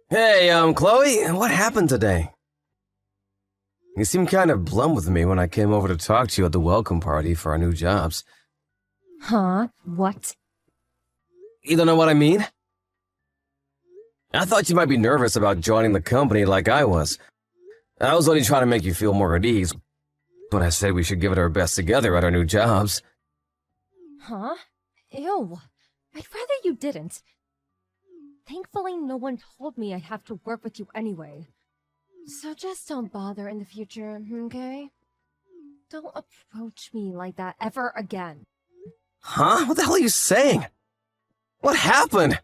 Hey, Chloe, what happened today? You seemed kind of blunt with me when I came over to talk to you at the welcome party for our new jobs. Huh? What? You don't know what I mean? I thought you might be nervous about joining the company like I was. I was only trying to make you feel more at ease, but I said we should give it our best together at our new jobs. Huh? Ew. I'd rather you didn't. Thankfully, no one told me I'd have to work with you anyway. So just don't bother in the future, okay? Don't approach me like that ever again. Huh? What the hell are you saying? What happened?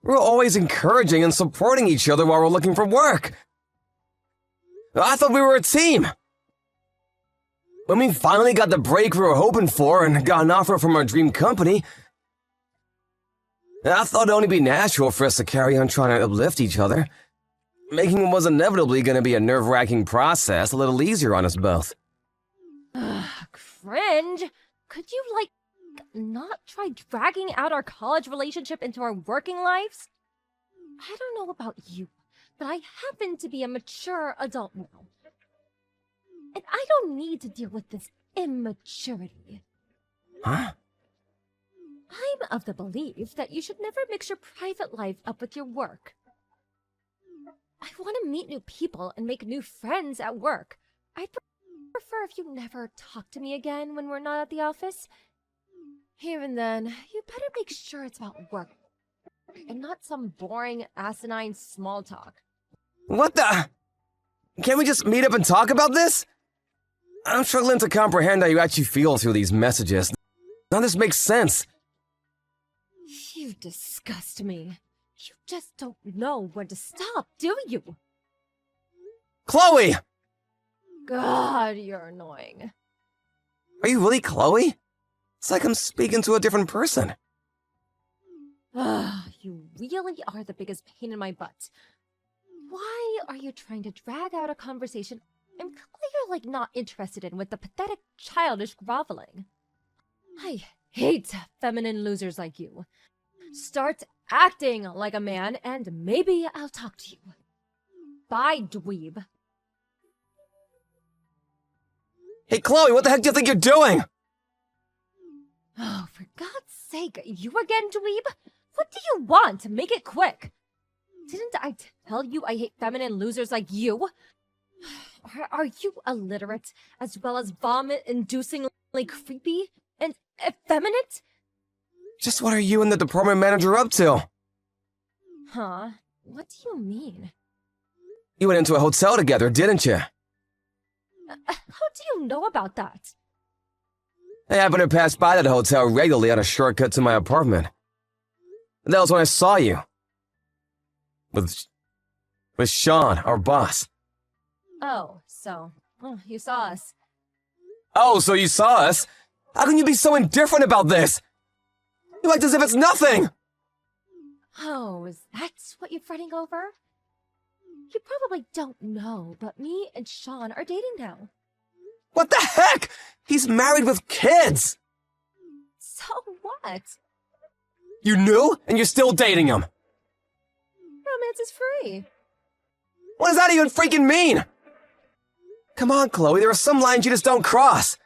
We're always encouraging and supporting each other while we're looking for work. I thought we were a team. When we finally got the break we were hoping for and got an offer from our dream company, I thought it'd only be natural for us to carry on trying to uplift each other, making what was inevitably going to be a nerve-wracking process a little easier on us both. Cringe! Could you, not try dragging out our college relationship into our working lives? I don't know about you, but I happen to be a mature adult now. And I don't need to deal with this immaturity. Huh? I'm of the belief that you should never mix your private life up with your work. I want to meet new people and make new friends at work. I'd prefer if you never talk to me again when we're not at the office. Even then, you better make sure it's about work and not some boring, asinine small talk. What the? Can't we just meet up and talk about this? I'm struggling to comprehend how you actually feel through these messages. None of this makes sense. You disgust me. You just don't know when to stop, do you? Chloe! God, you're annoying. Are you really Chloe? It's like I'm speaking to a different person. You really are the biggest pain in my butt. Why are you trying to drag out a conversation I'm clearly not interested in with the pathetic, childish groveling? I hate feminine losers like you. Start acting like a man, and maybe I'll talk to you. Bye, dweeb. Hey, Chloe, what the heck do you think you're doing? Oh, for God's sake, you again, dweeb? What do you want? Make it quick. Didn't I tell you I hate feminine losers like you? Are you illiterate, as well as vomit-inducingly creepy and effeminate? Just what are you and the department manager up to? Huh? What do you mean? You went into a hotel together, didn't you? How do you know about that? I happen to pass by that hotel regularly on a shortcut to my apartment. That was when I saw you. With Sean, our boss. Oh, you saw us. Oh, so you saw us? How can you be so indifferent about this? You act as if it's nothing! Oh, is that what you're fretting over? You probably don't know, but me and Sean are dating now. What the heck? He's married with kids! So what? You knew, and you're still dating him. Romance is free. What does that even freaking mean? Come on, Chloe, there are some lines you just don't cross.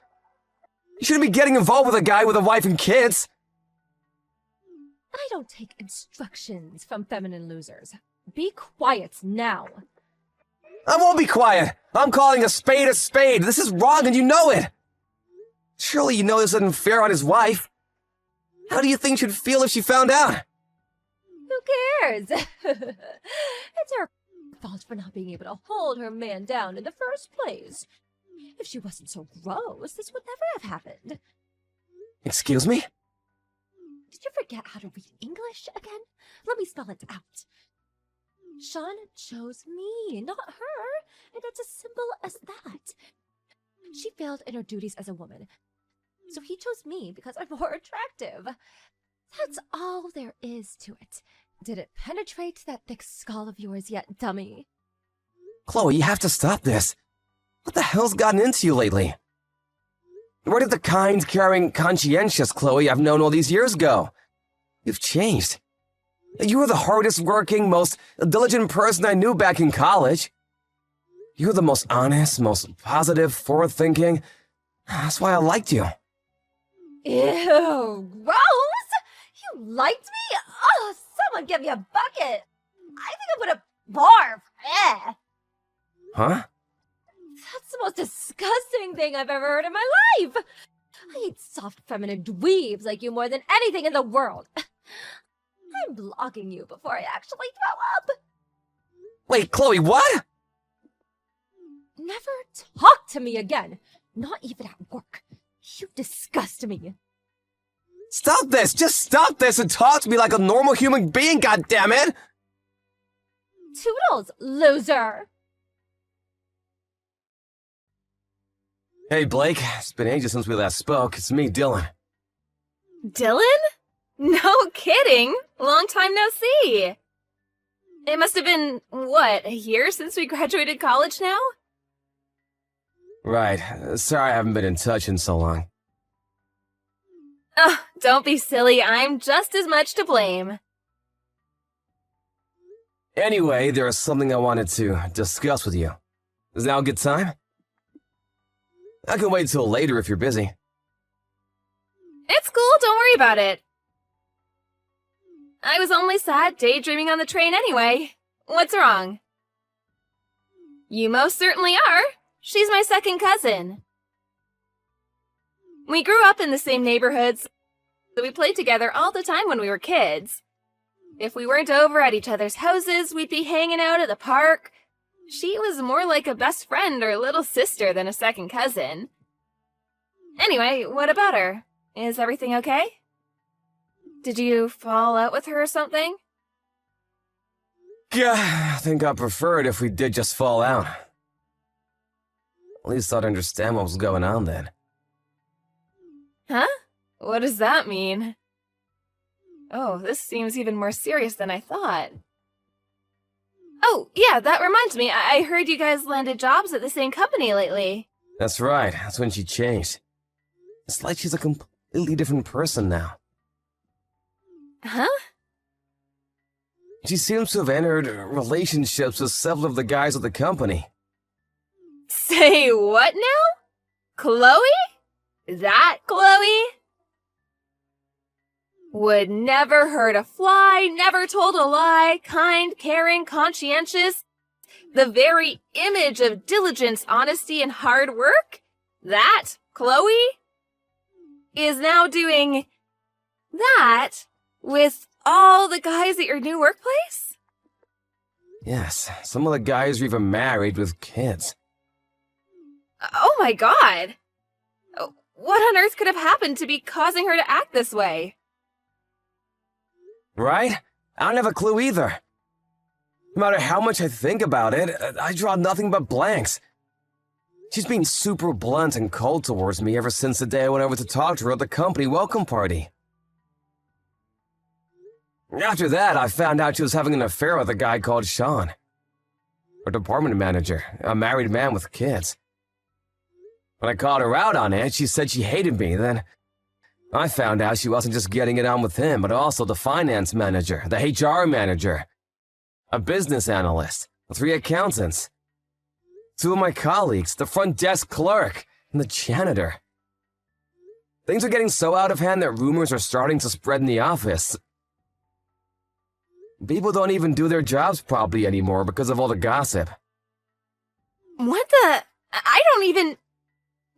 You shouldn't be getting involved with a guy with a wife and kids. I don't take instructions from feminine losers. Be quiet now. I won't be quiet. I'm calling a spade a spade. This is wrong and you know it. Surely you know this isn't fair on his wife. How do you think she'd feel if she found out? Who cares? It's her fault for not being able to hold her man down in the first place. If she wasn't so gross, this would never have happened. Excuse me? Did you forget how to read English again? Let me spell it out. Sean chose me, not her, and it's as simple as that. She failed in her duties as a woman, so he chose me because I'm more attractive. That's all there is to it. Did it penetrate that thick skull of yours yet, dummy? Chloe, you have to stop this. What the hell's gotten into you lately? Where did the kind, caring, conscientious Chloe I've known all these years go? You've changed. You were the hardest working, most diligent person I knew back in college. You were the most honest, most positive, forward-thinking. That's why I liked you. Ew, gross! You liked me? Oh, someone give me a bucket! I think I'm gonna barf. Eh. Huh? That's the most disgusting thing I've ever heard in my life! I hate soft feminine dweebs like you more than anything in the world. I'm blocking you before I actually throw up. Wait, Chloe, what? Never talk to me again. Not even at work. You disgust me. Stop this! Just stop this and talk to me like a normal human being, goddammit! Toodles, loser! Hey, Blake. It's been ages since we last spoke. It's me, Dylan. Dylan? No kidding. Long time no see. It must have been, what, a year since we graduated college now? Right. Sorry I haven't been in touch in so long. Oh, don't be silly. I'm just as much to blame. Anyway, there is something I wanted to discuss with you. Is now a good time? I can wait till later if you're busy. It's cool. Don't worry about it. I was only sad daydreaming on the train anyway. What's wrong? You most certainly are. She's my second cousin. We grew up in the same neighborhoods, so we played together all the time when we were kids. If we weren't over at each other's houses, we'd be hanging out at the park. She was more like a best friend or little sister than a second cousin. Anyway, what about her? Is everything okay? Did you fall out with her or something? Yeah, I think I'd prefer it if we did just fall out. At least I'd understand what was going on then. Huh? What does that mean? Oh, this seems even more serious than I thought. Oh, yeah, that reminds me. I heard you guys landed jobs at the same company lately. That's right. That's when she changed. It's like she's a completely different person now. Huh? She seems to have entered relationships with several of the guys at the company. Say what now? Chloe? That Chloe? Would never hurt a fly, never told a lie, kind, caring, conscientious. The very image of diligence, honesty, and hard work? That Chloe? Is now doing that with all the guys at your new workplace? Yes, some of the guys are even married with kids. Oh my god! What on earth could have happened to be causing her to act this way? Right? I don't have a clue either. No matter how much I think about it, I draw nothing but blanks. She's been super blunt and cold towards me ever since the day I went over to talk to her at the company welcome party. After that, I found out she was having an affair with a guy called Sean. Her department manager, a married man with kids. When I called her out on it, she said she hated me. Then I found out she wasn't just getting it on with him, but also the finance manager, the HR manager, a business analyst, 3 accountants, 2 of my colleagues, the front desk clerk, and the janitor. Things are getting so out of hand that rumors are starting to spread in the office. People don't even do their jobs properly anymore because of all the gossip. What the? I don't even...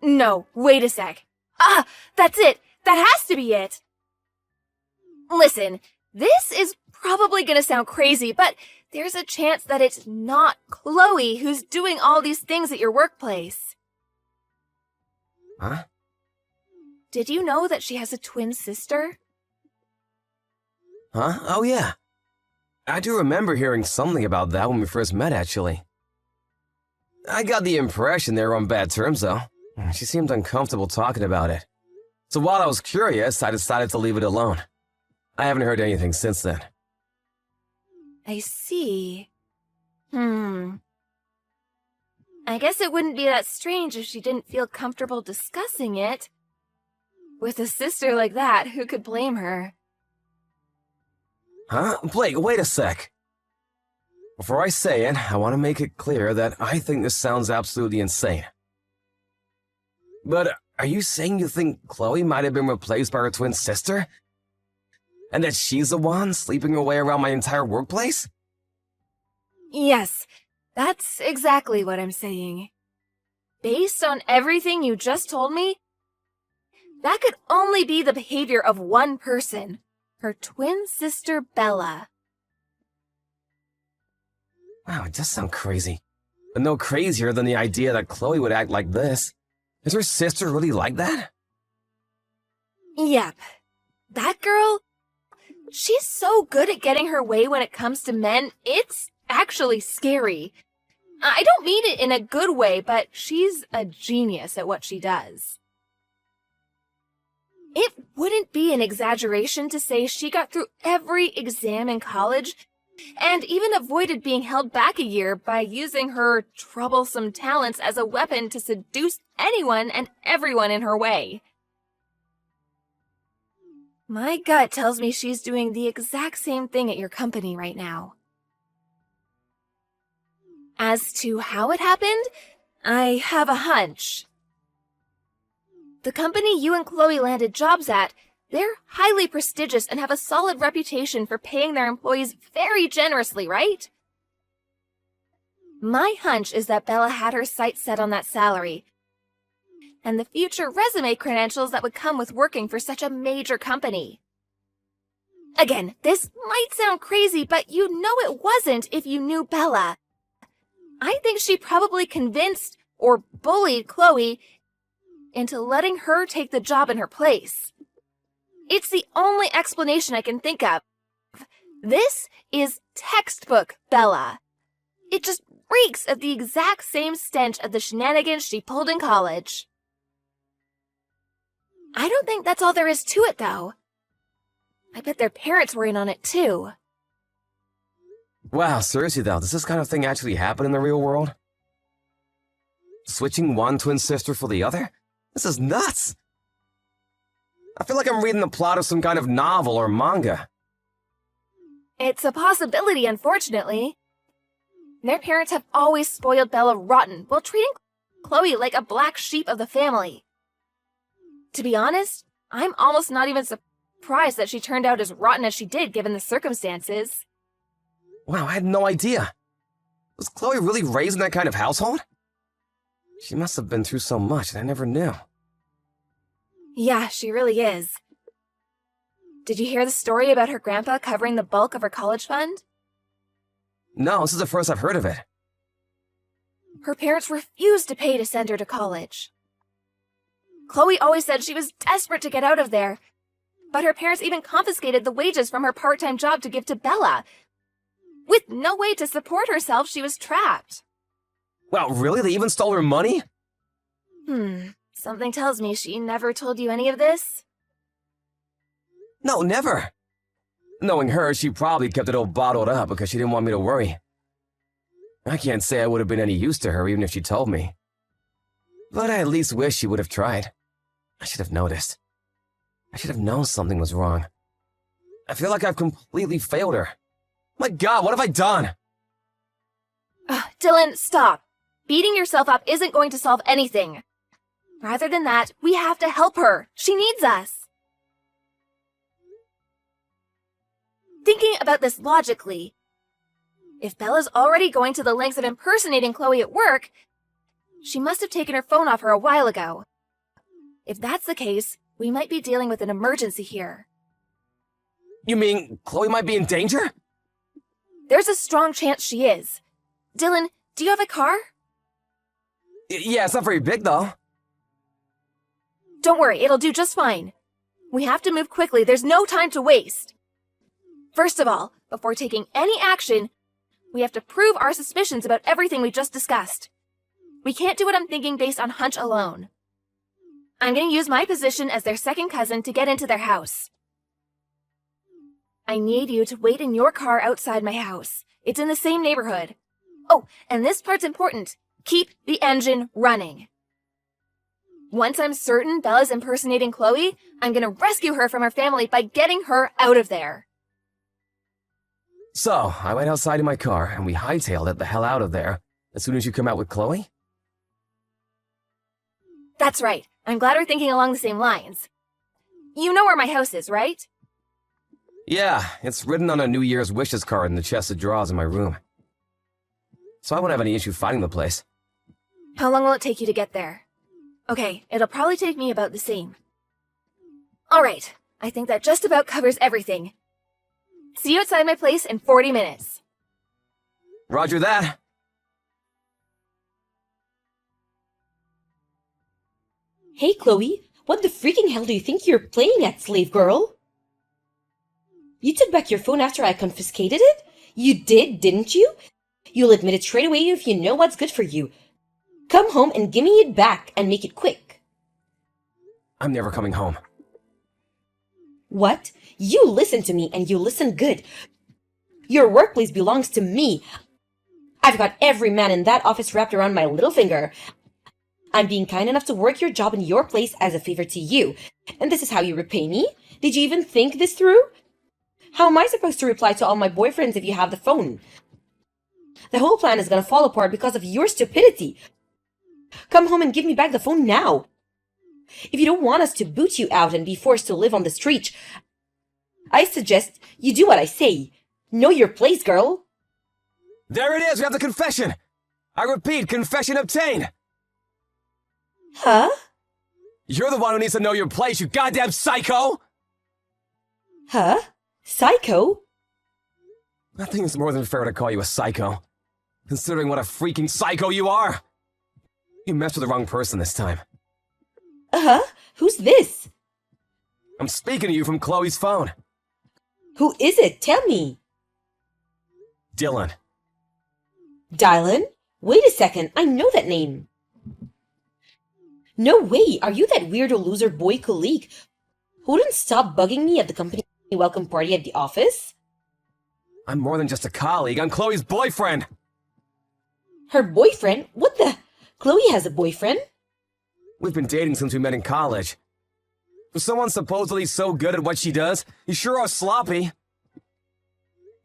No, wait a sec. Ah, that's it. That has to be it. Listen, this is probably gonna sound crazy, but there's a chance that it's not Chloe who's doing all these things at your workplace. Huh? Did you know that she has a twin sister? Huh? Oh yeah. I do remember hearing something about that when we first met, actually. I got the impression they were on bad terms, though. She seemed uncomfortable talking about it. So while I was curious, I decided to leave it alone. I haven't heard anything since then. I see. I guess it wouldn't be that strange if she didn't feel comfortable discussing it. With a sister like that, who could blame her? Huh? Blake, wait a sec. Before I say it, I want to make it clear that I think this sounds absolutely insane. But are you saying you think Chloe might have been replaced by her twin sister? And that she's the one sleeping her way around my entire workplace? Yes, that's exactly what I'm saying. Based on everything you just told me, that could only be the behavior of one person, her twin sister Bella. Wow, it does sound crazy. But no crazier than the idea that Chloe would act like this. Is her sister really like that? Yep. That girl, she's so good at getting her way when it comes to men, it's actually scary. I don't mean it in a good way, but she's a genius at what she does. It wouldn't be an exaggeration to say she got through every exam in college and even avoided being held back a year by using her troublesome talents as a weapon to seduce anyone and everyone in her way. My gut tells me she's doing the exact same thing at your company right now. As to how it happened, I have a hunch. The company you and Chloe landed jobs at, they're highly prestigious and have a solid reputation for paying their employees very generously, right? My hunch is that Bella had her sights set on that salary and the future resume credentials that would come with working for such a major company. Again, this might sound crazy, but you know it wasn't if you knew Bella. I think she probably convinced or bullied Chloe into letting her take the job in her place. It's the only explanation I can think of. This is textbook Bella. It just reeks of the exact same stench of the shenanigans she pulled in college. I don't think that's all there is to it, though. I bet their parents were in on it, too. Wow, seriously though, does this kind of thing actually happen in the real world? Switching one twin sister for the other? This is nuts! I feel like I'm reading the plot of some kind of novel or manga. It's a possibility, unfortunately. Their parents have always spoiled Bella rotten while treating Chloe like a black sheep of the family. To be honest, I'm almost not even surprised that she turned out as rotten as she did given the circumstances. Wow, I had no idea. Was Chloe really raised in that kind of household? She must have been through so much that I never knew. Yeah, she really is. Did you hear the story about her grandpa covering the bulk of her college fund? No, this is the first I've heard of it. Her parents refused to pay to send her to college. Chloe always said she was desperate to get out of there, but her parents even confiscated the wages from her part-time job to give to Bella. With no way to support herself, she was trapped. Wow, really? They even stole her money? Something tells me she never told you any of this. No, never. Knowing her, she probably kept it all bottled up because she didn't want me to worry. I can't say I would have been any use to her even if she told me. But I at least wish she would have tried. I should have noticed. I should have known something was wrong. I feel like I've completely failed her. My God, what have I done? Dylan, stop. Beating yourself up isn't going to solve anything. Rather than that, we have to help her. She needs us. Thinking about this logically, if Bella's already going to the lengths of impersonating Chloe at work, she must have taken her phone off her a while ago. If that's the case, we might be dealing with an emergency here. You mean Chloe might be in danger? There's a strong chance she is. Dylan, do you have a car? Yeah, it's not very big though. Don't worry, it'll do just fine. We have to move quickly, there's no time to waste. First of all, before taking any action, we have to prove our suspicions about everything we just discussed. We can't do what I'm thinking based on hunch alone. I'm going to use my position as their second cousin to get into their house. I need you to wait in your car outside my house. It's in the same neighborhood. Oh, and this part's important. Keep the engine running. Once I'm certain Bella's impersonating Chloe, I'm going to rescue her from her family by getting her out of there. So, I went outside in my car, and we hightailed it the hell out of there as soon as you come out with Chloe? That's right. I'm glad we're thinking along the same lines. You know where my house is, right? Yeah, it's written on a New Year's wishes card in the chest of drawers in my room. So I won't have any issue finding the place. How long will it take you to get there? Okay, it'll probably take me about the same. Alright, I think that just about covers everything. See you outside my place in 40 minutes. Roger that. Hey, Chloe, what the freaking hell do you think you're playing at, slave girl? You took back your phone after I confiscated it? You did, didn't you? You'll admit it straight away if you know what's good for you. Come home and give me it back, and make it quick. I'm never coming home. What? You listen to me, and you listen good. Your workplace belongs to me. I've got every man in that office wrapped around my little finger. I'm being kind enough to work your job in your place as a favor to you. And this is how you repay me? Did you even think this through? How am I supposed to reply to all my boyfriends if you have the phone? The whole plan is gonna fall apart because of your stupidity. Come home and give me back the phone now. If you don't want us to boot you out and be forced to live on the street, I suggest you do what I say. Know your place, girl. There it is, we have the confession! I repeat, confession obtained! Huh? You're the one who needs to know your place, you goddamn psycho! Huh? Psycho? I think it's more than fair to call you a psycho, considering what a freaking psycho you are! You messed with the wrong person this time. Uh-huh. Who's this? I'm speaking to you from Chloe's phone. Who is it? Tell me. Dylan. Dylan? Wait a second. I know that name. No way. Are you that weirdo loser boy colleague who wouldn't stop bugging me at the company welcome party at the office? I'm more than just a colleague, I'm Chloe's boyfriend! Her boyfriend? What the? Chloe has a boyfriend? We've been dating since we met in college. For someone supposedly so good at what she does, you sure are sloppy. If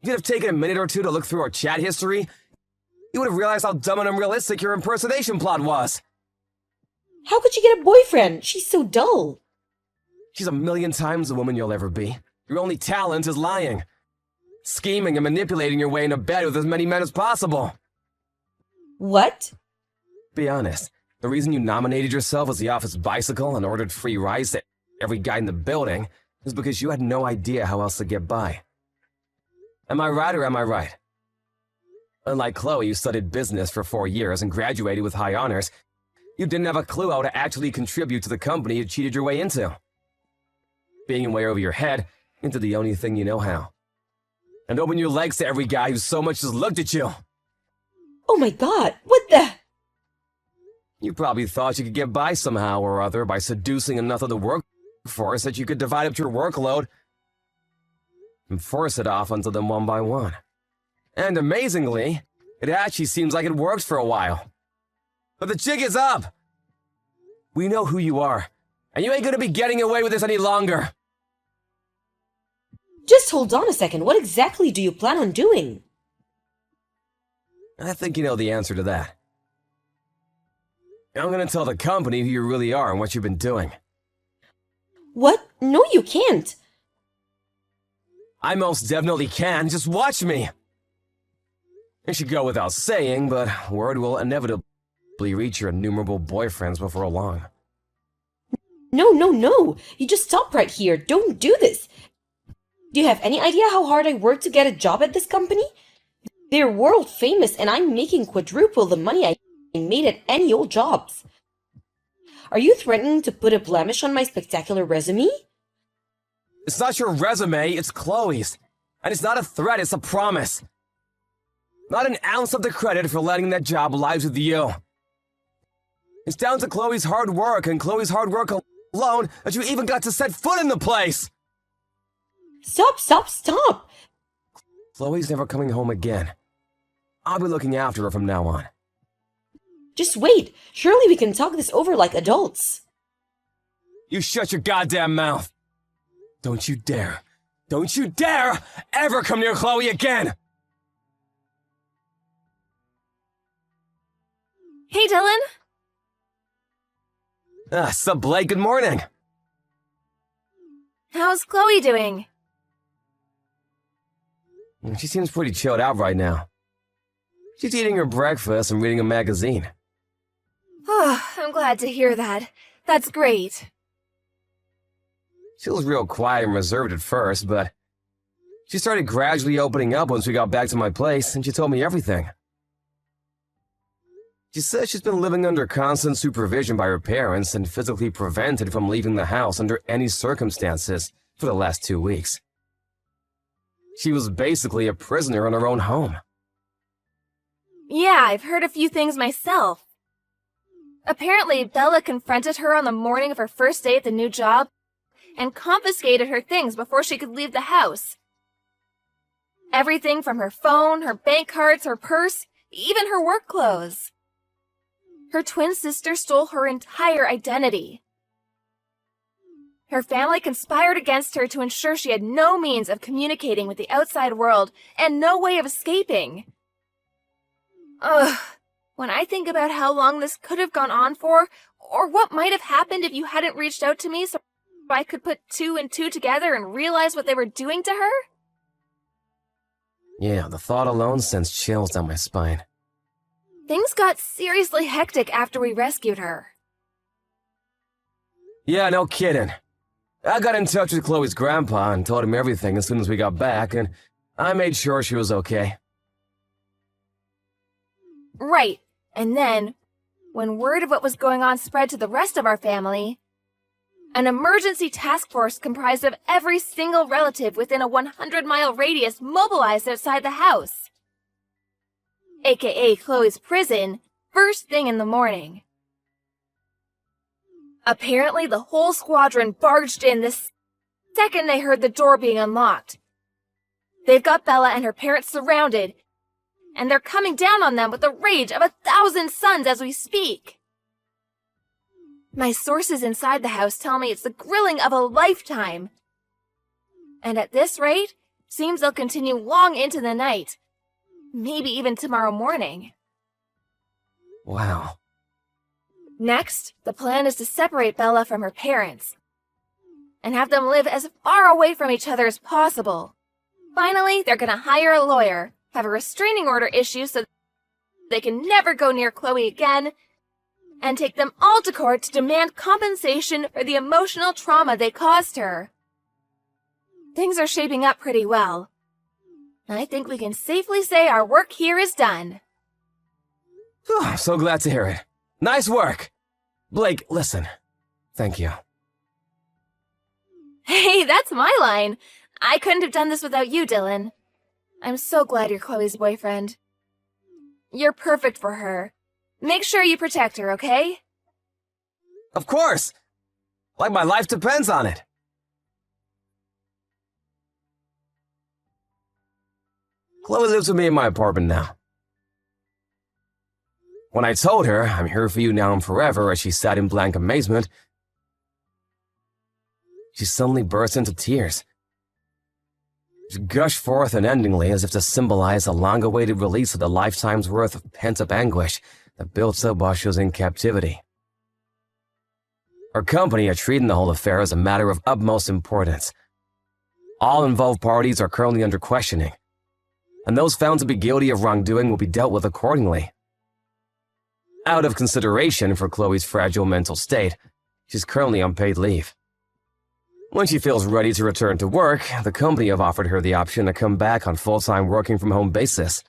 you'd have taken a minute or two to look through our chat history, you would have realized how dumb and unrealistic your impersonation plot was. How could she get a boyfriend? She's so dull. She's a million times the woman you'll ever be. Your only talent is lying. Scheming and manipulating your way into bed with as many men as possible. What? Be honest, the reason you nominated yourself as the office bicycle and ordered free rides to every guy in the building is because you had no idea how else to get by. Am I right or am I right? Unlike Chloe, who studied business for 4 years and graduated with high honors, you didn't have a clue how to actually contribute to the company you cheated your way into. Being way over your head into the only thing you know how. And open your legs to every guy who so much as looked at you. Oh my god, what the? You probably thought you could get by somehow or other by seducing enough of the workforce that you could divide up your workload and force it off onto them one by one. And amazingly, it actually seems like it worked for a while. But the jig is up! We know who you are, and you ain't gonna be getting away with this any longer. Just hold on a second. What exactly do you plan on doing? I think you know the answer to that. I'm gonna tell the company who you really are and what you've been doing. What? No, you can't. I most definitely can, just watch me! It should go without saying, but word will inevitably reach your innumerable boyfriends before long. No, no, no. You just stop right here. Don't do this. Do you have any idea how hard I worked to get a job at this company? They're world famous and I'm making quadruple the money I made at any old jobs. Are you threatening to put a blemish on my spectacular resume? It's not your resume, it's Chloe's. And it's not a threat, it's a promise. Not an ounce of the credit for letting that job lies with you. It's down to Chloe's hard work and Chloe's hard work alone that you even got to set foot in the place! Stop, stop, stop! Chloe's never coming home again. I'll be looking after her from now on. Just wait. Surely we can talk this over like adults. You shut your goddamn mouth! Don't you dare ever come near Chloe again! Hey, Dylan. Sup, Blake? Good morning. How's Chloe doing? She seems pretty chilled out right now. She's eating her breakfast and reading a magazine. Oh, I'm glad to hear that. That's great. She was real quiet and reserved at first, but she started gradually opening up once we got back to my place, and she told me everything. She says she's been living under constant supervision by her parents and physically prevented from leaving the house under any circumstances for the last 2 weeks. She was basically a prisoner in her own home. Yeah, I've heard a few things myself. Apparently, Bella confronted her on the morning of her first day at the new job and confiscated her things before she could leave the house. Everything from her phone, her bank cards, her purse, even her work clothes. Her twin sister stole her entire identity. Her family conspired against her to ensure she had no means of communicating with the outside world and no way of escaping. Ugh, when I think about how long this could have gone on for, or what might have happened if you hadn't reached out to me so I could put 2 and 2 together and realize what they were doing to her? Yeah, the thought alone sends chills down my spine. Things got seriously hectic after we rescued her. Yeah, no kidding. I got in touch with Chloe's grandpa and told him everything as soon as we got back, and I made sure she was okay. Right, and then, when word of what was going on spread to the rest of our family, an emergency task force comprised of every single relative within a 100-mile radius mobilized outside the house. AKA Chloe's prison, first thing in the morning. Apparently, the whole squadron barged in the second they heard the door being unlocked. They've got Bella and her parents surrounded, and they're coming down on them with the rage of 1,000 suns as we speak. My sources inside the house tell me it's the grilling of a lifetime. And at this rate, seems they'll continue long into the night. Maybe even tomorrow morning. Wow. Next, the plan is to separate Bella from her parents and have them live as far away from each other as possible. Finally, they're gonna hire a lawyer, have a restraining order issued so they can never go near Chloe again, and take them all to court to demand compensation for the emotional trauma they caused her. Things are shaping up pretty well. I think we can safely say our work here is done. I'm so glad to hear it. Nice work. Blake, listen. Thank you. Hey, that's my line. I couldn't have done this without you, Dylan. I'm so glad you're Chloe's boyfriend. You're perfect for her. Make sure you protect her, okay? Of course! Like my life depends on it. Chloe lives with me in my apartment now. When I told her, I'm here for you now and forever, as she sat in blank amazement, she suddenly burst into tears. She gushed forth unendingly as if to symbolize a long-awaited release of the lifetime's worth of pent-up anguish that built up while she was in captivity. Our company are treating the whole affair as a matter of utmost importance. All involved parties are currently under questioning, and those found to be guilty of wrongdoing will be dealt with accordingly. Out of consideration for Chloe's fragile mental state, she's currently on paid leave. When she feels ready to return to work, the company have offered her the option to come back on full-time working-from-home basis.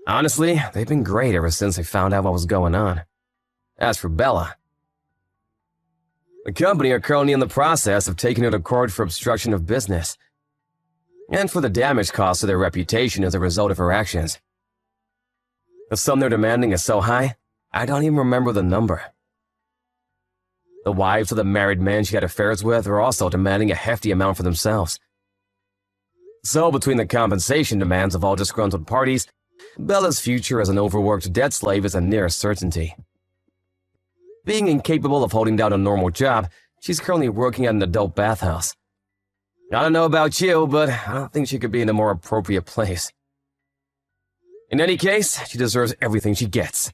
Honestly, they've been great ever since they found out what was going on. As for Bella, the company are currently in the process of taking her to court for obstruction of business, and for the damage caused to their reputation as a result of her actions. The sum they're demanding is so high, I don't even remember the number. The wives of the married men she had affairs with are also demanding a hefty amount for themselves. So, between the compensation demands of all disgruntled parties, Bella's future as an overworked debt slave is a near certainty. Being incapable of holding down a normal job, she's currently working at an adult bathhouse. I don't know about you, but I don't think she could be in a more appropriate place. In any case, she deserves everything she gets.